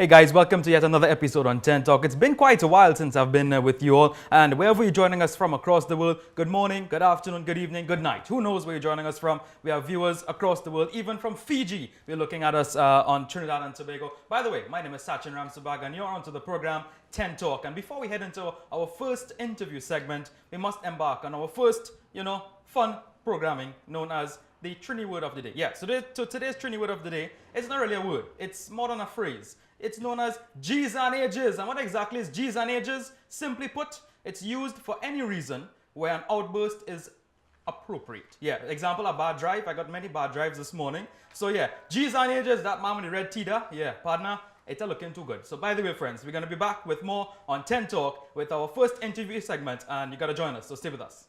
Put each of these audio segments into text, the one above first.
Hey guys, welcome to yet another episode on TTEN Talk. It's been quite a while since I've been with you all, and wherever you're joining us from across the world, good morning, good afternoon, good evening, good night. Who knows where you're joining us from? We have viewers across the world, even from Fiji. We're looking at us on Trinidad and Tobago. By the way, my name is Sachin Ramsubhag, and you're onto the program TTEN Talk. And before we head into our first interview segment, we must embark on our first, fun programming known as the Trini word of the day. Yeah, so today's Trini word of the day is not really a word. It's more than a phrase. It's known as G's and H's. And what exactly is G's and H's? Simply put, it's used for any reason where an outburst is appropriate. Yeah, example, a bad drive. I got many bad drives this morning. So yeah, G's and H's, that man with the red Tita. Yeah, partner, it's looking too good. So by the way, friends, we're going to be back with more on TTEN Talk with our first interview segment. And you got to join us, so stay with us.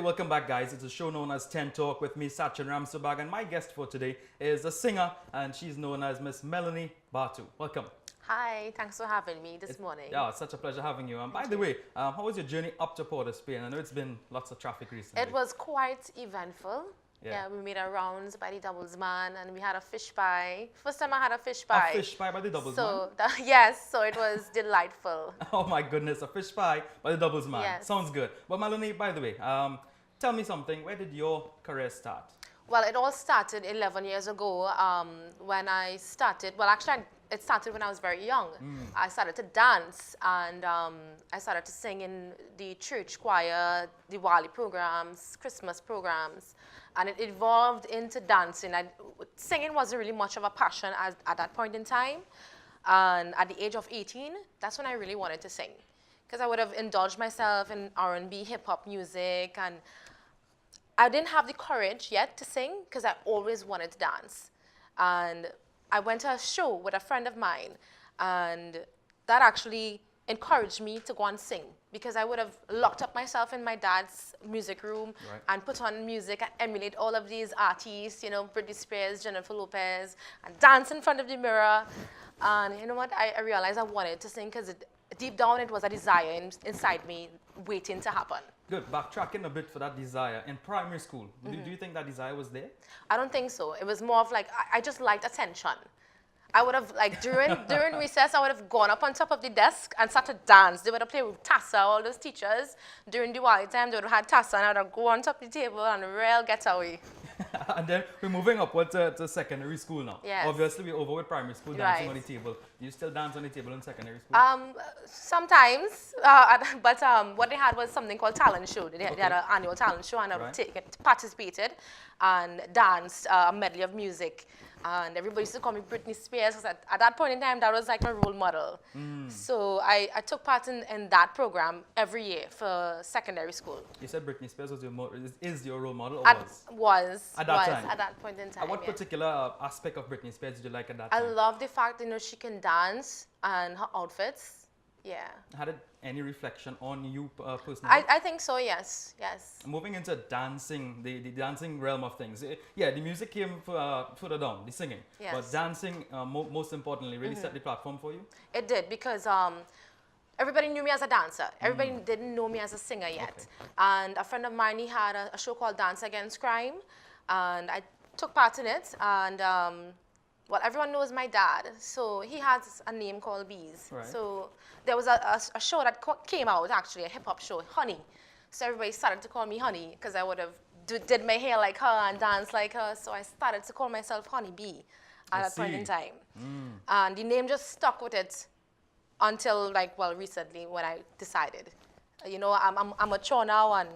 Welcome back, guys. It's a show known as TTEN Talk with me, Sachin Ramsubhag, and my guest for today is a singer, and she's known as Miss Melanie Batu. Welcome. Hi, thanks for having me this morning. Yeah, it's such a pleasure having you. And by the way, how was your journey up to Port of Spain? I know it's been lots of traffic recently. It was quite eventful. Yeah, we made our rounds by the Doubles Man, and we had a fish pie. First time I had a fish pie. A fish pie by the Doubles Man? Yes, so it was delightful. Oh my goodness, a fish pie by the Doubles Man. Yes. Sounds good. But Melanie, by the way, tell me something. Where did your career start? Well, it all started 11 years ago when I started. Well, actually, it started when I was very young. I started to dance, and I started to sing in the church choir, Diwali programs, Christmas programs, and it evolved into dancing. Singing wasn't really much of a passion at that point in time. And at the age of 18, that's when I really wanted to sing, because I would have indulged myself in R&B, hip-hop music, and I didn't have the courage yet to sing because I always wanted to dance. And I went to a show with a friend of mine, and that actually encouraged me to go and sing, because I would have locked up myself in my dad's music room and put on music and emulate all of these artists, Britney Spears, Jennifer Lopez, and dance in front of the mirror. And you know what? I realized I wanted to sing because deep down it was a desire inside me waiting to happen. Good. Backtracking a bit for that desire. In primary school, do you think that desire was there? I don't think so. It was more of like, I just liked attention. I would have, like, during recess, I would have gone up on top of the desk and started to dance. They would have played with Tassa, all those teachers. During Diwali time, they would have had Tassa, and I would have go on top of the table and real getaway. And then we're moving upward to secondary school now. Yes. Obviously, we're over with primary school, dancing on the table. Do you still dance on the table in secondary school? Sometimes, but what they had was something called talent show. They had an annual talent show, and I participated and danced a medley of music. And everybody used to call me Britney Spears, because at that point in time, that was like my role model. So I took part in that program every year for secondary school. You said Britney Spears was is your role model, or was? At that time? At that point in time, What particular aspect of Britney Spears did you like at that time? I love the fact, she can dance, and her outfits. Yeah. Had it any reflection on you personally? I think so, yes. Moving into dancing, the dancing realm of things. Yeah, the music came further down, the singing. Yes. But dancing, most importantly, really set the platform for you? It did, because everybody knew me as a dancer. Everybody didn't know me as a singer yet. Okay. And a friend of mine, he had a show called Dance Against Crime, and I took part in it. And well, everyone knows my dad, so he has a name called Bees. Right. So there was a show that came out, actually, a hip-hop show, Honey. So everybody started to call me Honey, because I would have did my hair like her and danced like her. So I started to call myself Honey Bee at that point in time. And the name just stuck with it until, recently, when I decided. I'm mature now, and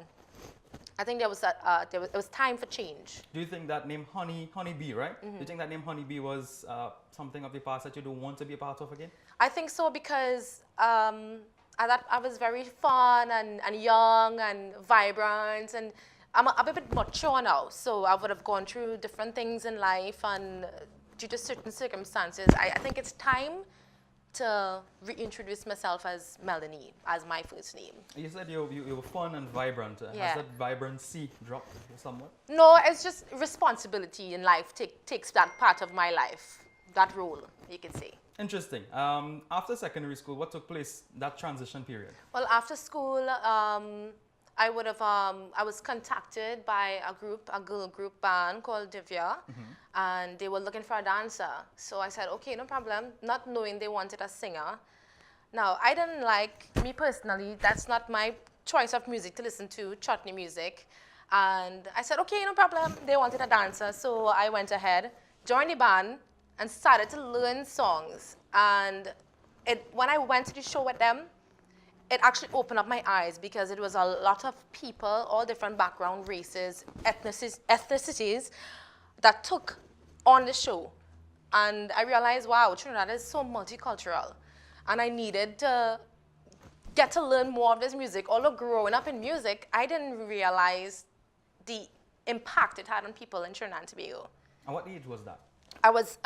I think it was time for change. Do you think that name Honey Bee, right? Do you think that name Honey Bee was something of the past that you don't want to be a part of again? I think so, because I was very fun and young and vibrant, and I'm a bit mature now, so I would have gone through different things in life, and due to certain circumstances, I think it's time to reintroduce myself as Melanie, as my first name. You said you were fun and vibrant. Yeah. Has that vibrancy dropped somewhat? No, it's just responsibility in life takes that part of my life, that role, you could say. Interesting. After secondary school, what took place that transition period? Well, after school, I was contacted by a girl group band called Divya, and they were looking for a dancer. So I said, okay, no problem, not knowing they wanted a singer. Now, I didn't like, me personally, that's not my choice of music to listen to, chutney music. And I said, okay, no problem, they wanted a dancer. So I went ahead, joined the band, and started to learn songs. And when I went to the show with them, it actually opened up my eyes because it was a lot of people, all different background, races, ethnicities that took on the show. And I realized, wow, Trinidad is so multicultural. And I needed to get to learn more of this music. Although growing up in music, I didn't realize the impact it had on people in Trinidad and Tobago. And what age was that? I was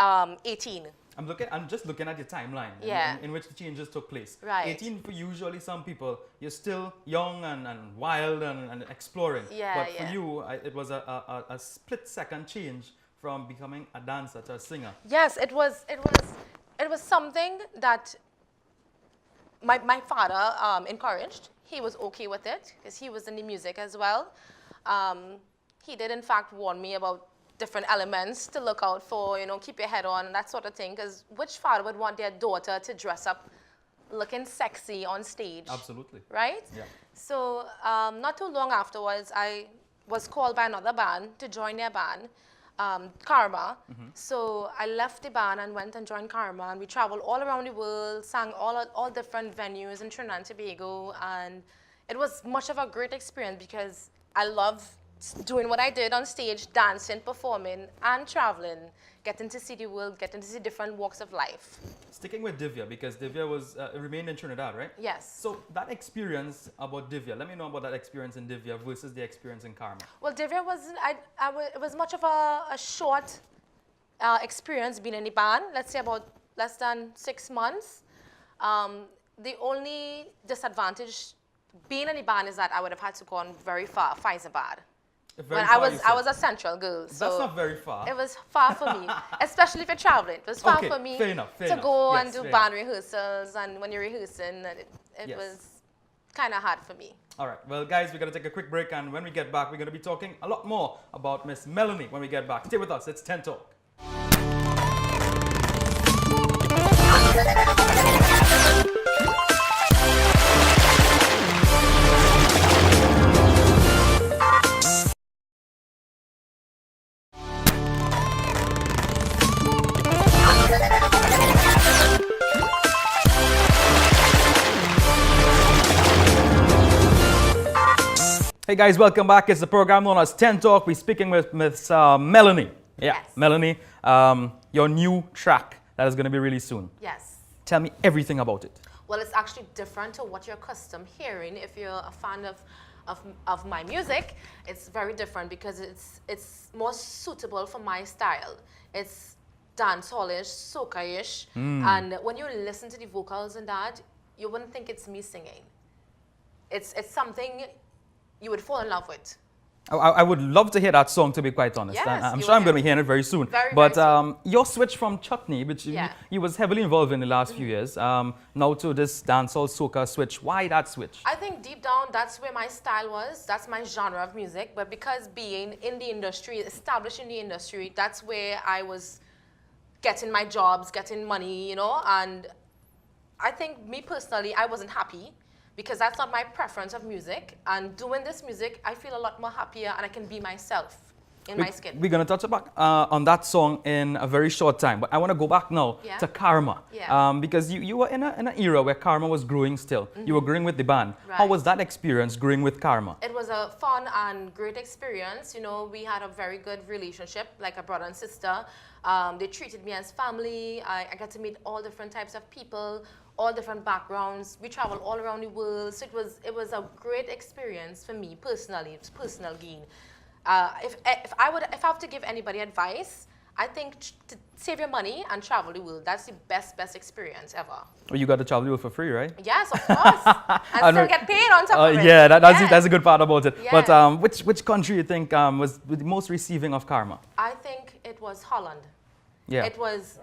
18. I'm just looking at your timeline in which the changes took place. Right. 18 for usually some people, you're still young and wild and exploring. Yeah, but for yeah. you, it was a split-second change from becoming a dancer to a singer. Yes, it was something that my father encouraged. He was okay with it because he was in the music as well. He did in fact warn me about different elements to look out for, keep your head on and that sort of thing, because which father would want their daughter to dress up looking sexy on stage? Absolutely. Right? Yeah. So not too long afterwards, I was called by another band to join their band, Karma. So I left the band and went and joined Karma, and we traveled all around the world, sang all different venues in Trinidad and Tobago, and it was much of a great experience because I love doing what I did on stage, dancing, performing, and traveling, getting to see the world, getting to see different walks of life. Sticking with Divya, because Divya remained in Trinidad, right? Yes. So that experience about Divya, let me know about that experience in Divya versus the experience in Karma. Well, Divya it was much of a short experience being in the band, let's say about less than 6 months. The only disadvantage being in the band is that I would have had to go on very far, Faizabad. When I was a central girl. So that's not very far. It was far for me, especially if you're traveling. It was far for me fair enough. to go and do band rehearsals, and when you're rehearsing, it was kind of hard for me. All right, well, guys, we're going to take a quick break, and when we get back, we're going to be talking a lot more about Miss Melanie when we get back. Stay with us. It's 10 Talk. Hey guys, welcome back. It's the program known as 10 Talk. We're speaking with Miss Melanie. Yeah, Yes. Melanie, your new track that is going to be released soon. Yes. Tell me everything about it. Well, it's actually different to what you're accustomed hearing. If you're a fan of my music, it's very different because it's more suitable for my style. It's dancehallish, soca-ish, and when you listen to the vocals and that, you wouldn't think it's me singing. It's something you would fall in love with. I would love to hear that song, to be quite honest. Yes, I'm sure I'm going to hear it very soon. Very soon. Your switch from chutney, which Yeah. you was heavily involved in the last few years, now to this dancehall soca switch. Why that switch? I think deep down, that's where my style was. That's my genre of music. But because being in the industry, established in the industry, that's where I was getting my jobs, getting money, and I think me personally, I wasn't happy because that's not my preference of music. And doing this music, I feel a lot more happier and I can be myself in my skin. We're going to touch back on that song in a very short time. But I want to go back now Yeah. to Karma. Yeah. Because you were in an era where Karma was growing still. You were growing with the band. How Right. was that experience growing with Karma? It was a fun and great experience. We had a very good relationship, like a brother and sister. They treated me as family. I got to meet all different types of people, all different backgrounds. We traveled all around the world. So it was a great experience for me personally. It's personal gain. If I have to give anybody advice, I think to save your money and travel the world, that's the best experience ever. Well, you got to travel the world for free, right? Yes, of course. And still get paid on top of it. Yeah, that's, Yes. that's a good part about it. Yes. But which country you think was the most receiving of karma? I think it was Holland. Yeah. It was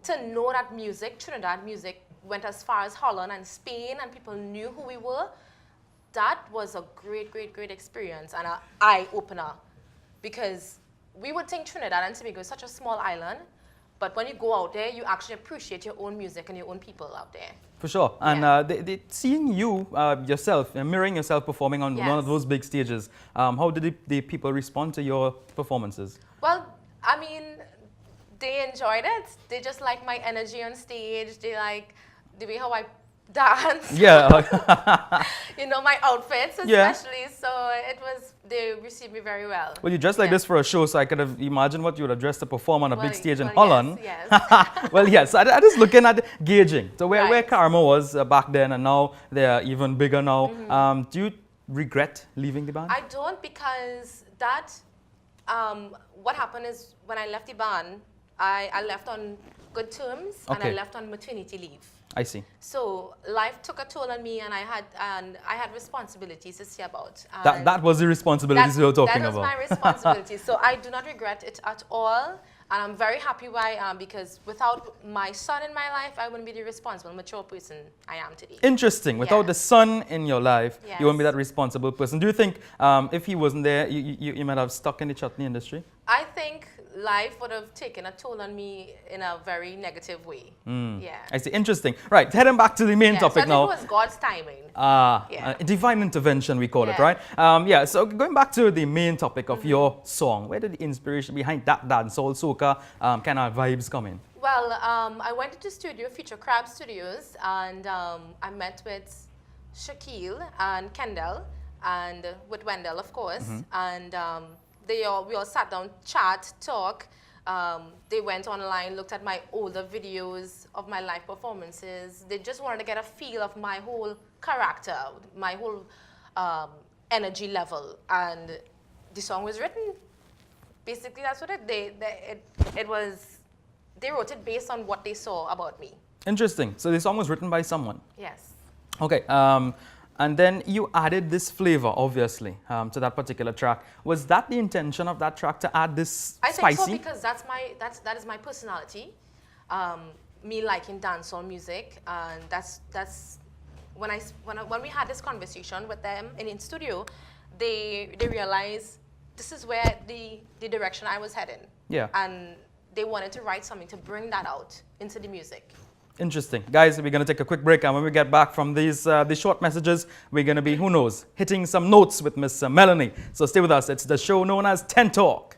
to know that music, Trinidad music, went as far as Holland and Spain, and people knew who we were. That was a great experience and an eye-opener, because we would think Trinidad and Tobago is such a small island, but when you go out there, you actually appreciate your own music and your own people out there. For sure. And Yeah. they seeing you yourself, mirroring yourself performing on one of Yes. those big stages, how did the people respond to your performances? Well, I mean, they enjoyed it. They just like my energy on stage. They like the way how I dance. Yeah. You know, my outfits Yeah. especially. So they received me very well. Well, you dressed like Yeah. this for a show, so I could have imagined what you would have dressed to perform on a big stage in well, Holland. Yes. Well, yes, I just looking at gauging. So where Right. Karma was back then and now they're even bigger now. Mm-hmm. Do you regret leaving the band? I don't, because what happened is when I left the band, I left on good terms and I Okay. left on maternity leave. I see. So life took a toll on me, and I had responsibilities to see about. That was the responsibilities we were talking That was about. my responsibility. So I do not regret it at all. And I'm very happy where I am, because without my son in my life, I wouldn't be the responsible, mature person I am today. Interesting. Without the Yes. son in your life, you won't be Yes. that responsible person. Do you think if he wasn't there, you might have stuck in the chutney industry? I think life would have taken a toll on me in a very negative way. Yeah. I see. Interesting. Right. Heading back to the main Yeah, topic so I now. think it was God's timing. Yeah. Divine intervention, we call it, Yeah. right? Yeah, so going back to the main topic of your song, where did the inspiration behind that dancehall, soca kind of vibes come in? Well, I went into studio, Future Crab Studios, and I met with Shaquille and Kendall, and with Wendell, of course, and we all sat down, chat, talk. They went online, looked at my older videos of my live performances. They just wanted to get a feel of my whole character, my whole energy level, and the song was written. Basically, that's what it was. They wrote it based on what they saw about me. Interesting. So the song was written by someone. Yes. Okay. And then you added this flavor, obviously, to that particular track. Was that the intention of that track, to add this I spicy? think so, because that is my personality. Me liking dancehall music, and that's when we had this conversation with them in studio, they realized this is where the direction I was heading. Yeah. And they wanted to write something to bring that out into the music. Interesting. Guys, we're going to take a quick break, and when we get back from these short messages, we're going to be, who knows, hitting some notes with Miss Melanie. So stay with us. It's the show known as TTEN Talk.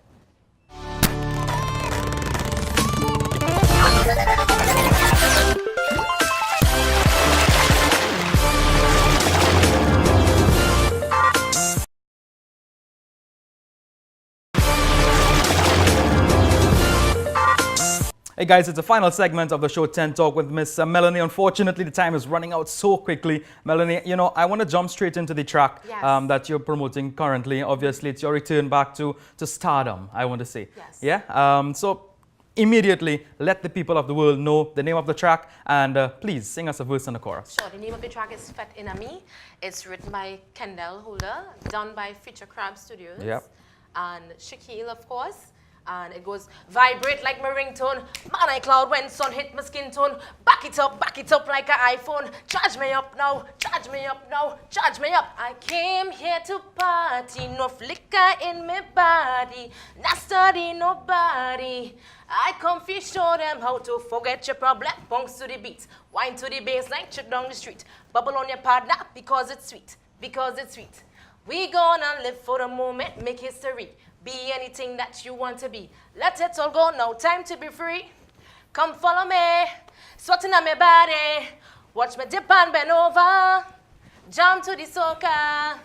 Hey guys, it's the final segment of the show TTEN Talk with Miss Melanie. Unfortunately, the time is running out so quickly. Melanie, you know, I want to jump straight into the track Yes. that you're promoting currently. Obviously, it's your return back to stardom, I want to say. Yes. Yeah? So immediately, let the people of the world know the name of the track, and please sing us a verse and a chorus. Sure, the name of the track is Fet Inna Me. It's written by Kendall Holder, done by Future Crab Studios. Yep. And Shaquille, of course. And it goes, vibrate like my ringtone. Man, I cloud when sun hit my skin tone. Back it up like an iPhone. Charge me up now, charge me up now, charge me up. I came here to party, no flicker in my body. Not study nobody. I come to show them how to forget your problem. Bounce to the beat, wine to the bass like trip down the street. Bubble on your partner because it's sweet, because it's sweet. We gonna live for the moment, make history. Be anything that you want to be. Let it all go now, time to be free. Come follow me, sweating on my body. Watch me dip and bend over. Jump to the soca.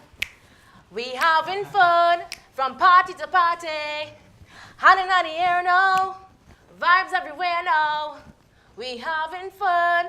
We having fun from party to party. Hand in the air now, vibes everywhere now. We having fun.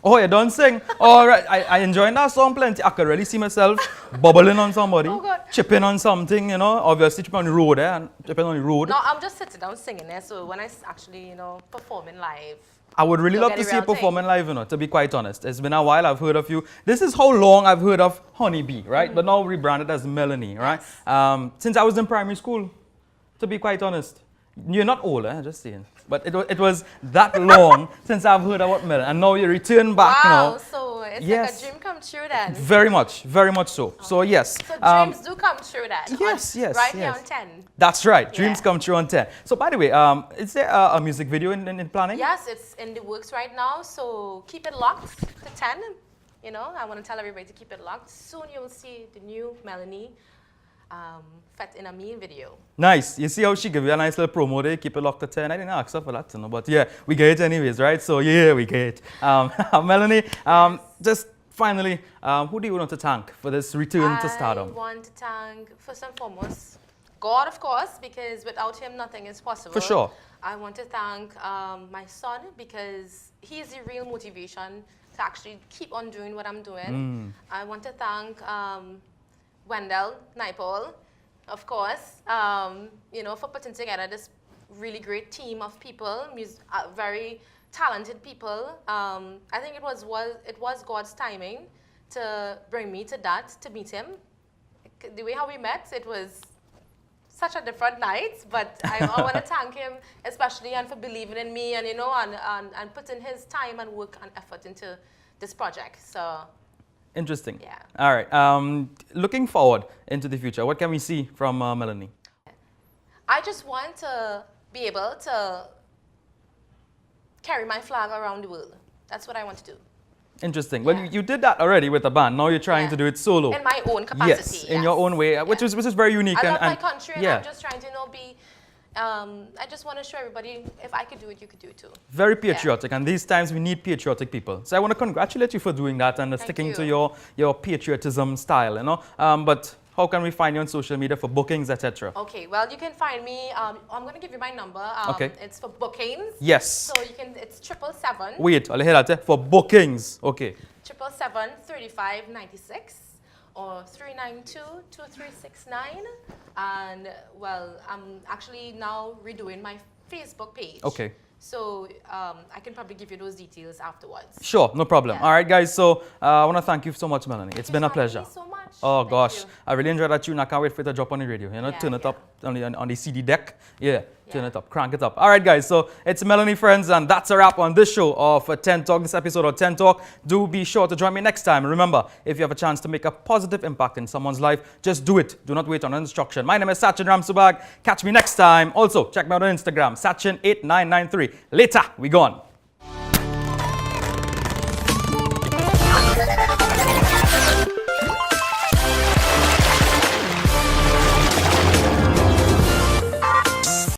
Oh, you don't sing? All right, I enjoying that song plenty. I could really see myself bubbling on somebody, Oh, God. chipping on something, you know, obviously chipping on the road and chipping on the road. No, I'm just sitting down singing there. So when I actually, performing live, I would really you'll love get to the see you real thing. performing live, you know, to be quite honest. It's been a while, I've heard of you. This is how long I've heard of Honeybee, right? But now rebranded as Melanie, right? Since I was in primary school, to be quite honest. You're not old, just saying. But it was that long since I've heard about Melanie. And now you return back wow, now. so it's Yes. like a dream come true then. Very much so. So yes. So dreams do come true then. yes, yes, Right here yes. on 10. That's right. Dreams Yeah. come true on 10. So by the way, is there a music video in planning? Yes, it's in the works right now, so keep it locked to 10. I want to tell everybody to keep it locked. Soon you'll see the new Melanie Fet in a Me video. Nice. You see how she give you a nice little promo there? Keep it locked to 10. I didn't ask her for that, but yeah, we get it anyways, right? So yeah, we get it. Melanie, just finally, who do you want to thank for this return to I stardom? want to thank, first and foremost, God, of course, because without him, nothing is possible. For sure. I want to thank my son because he is the real motivation to actually keep on doing what I'm doing. I want to thank Wendell Naipaul, of course, for putting together this really great team of people, very talented people. I think it was God's timing to bring me to that, to meet him. The way how we met, it was such a different night, but I want to thank him especially and for believing in me and and putting his time and work and effort into this project. So Interesting. yeah. All right. Looking forward into the future, what can we see from Melanie? I just want to be able to carry my flag around the world. That's what I want to do. Interesting. Well, Yeah. you did that already with a band. Now you're trying Yeah. to do it solo. In my own capacity. Yes, in your own way, which is very unique. I love my and country and yeah. I'm just trying to be, I just want to show everybody if I could do it, you could do it too. Very patriotic, and these times we need patriotic people. So I want to congratulate you for doing that and sticking to your patriotism style, But how can we find you on social media for bookings, etc.? Okay, well, you can find me, I'm going to give you my number. Okay. It's for bookings. Yes. So it's 777. Wait, I'll hear that. For bookings. Okay. 777-3596 or 392-2369. And, well, I'm actually now redoing my Facebook page. Okay. So I can probably give you those details afterwards. Sure, no problem. Yeah. All right, guys. So I want to thank you so much, Melanie. It's been a pleasure. Thank you so much. Oh Thank gosh, you. I really enjoyed that tune. I can't wait for it to drop on the radio. Yeah, Turn it yeah. up on the CD deck. Yeah, turn Yeah. it up, crank it up. All right, guys. So it's Melanie, friends, and that's a wrap on this show of 10 Talk. This episode of 10 Talk. Do be sure to join me next time. And remember, if you have a chance to make a positive impact in someone's life, just do it. Do not wait on instruction. My name is Sachin Ramsubhag. Catch me next time. Also, check me out on Instagram, Sachin8993. Later, we gone.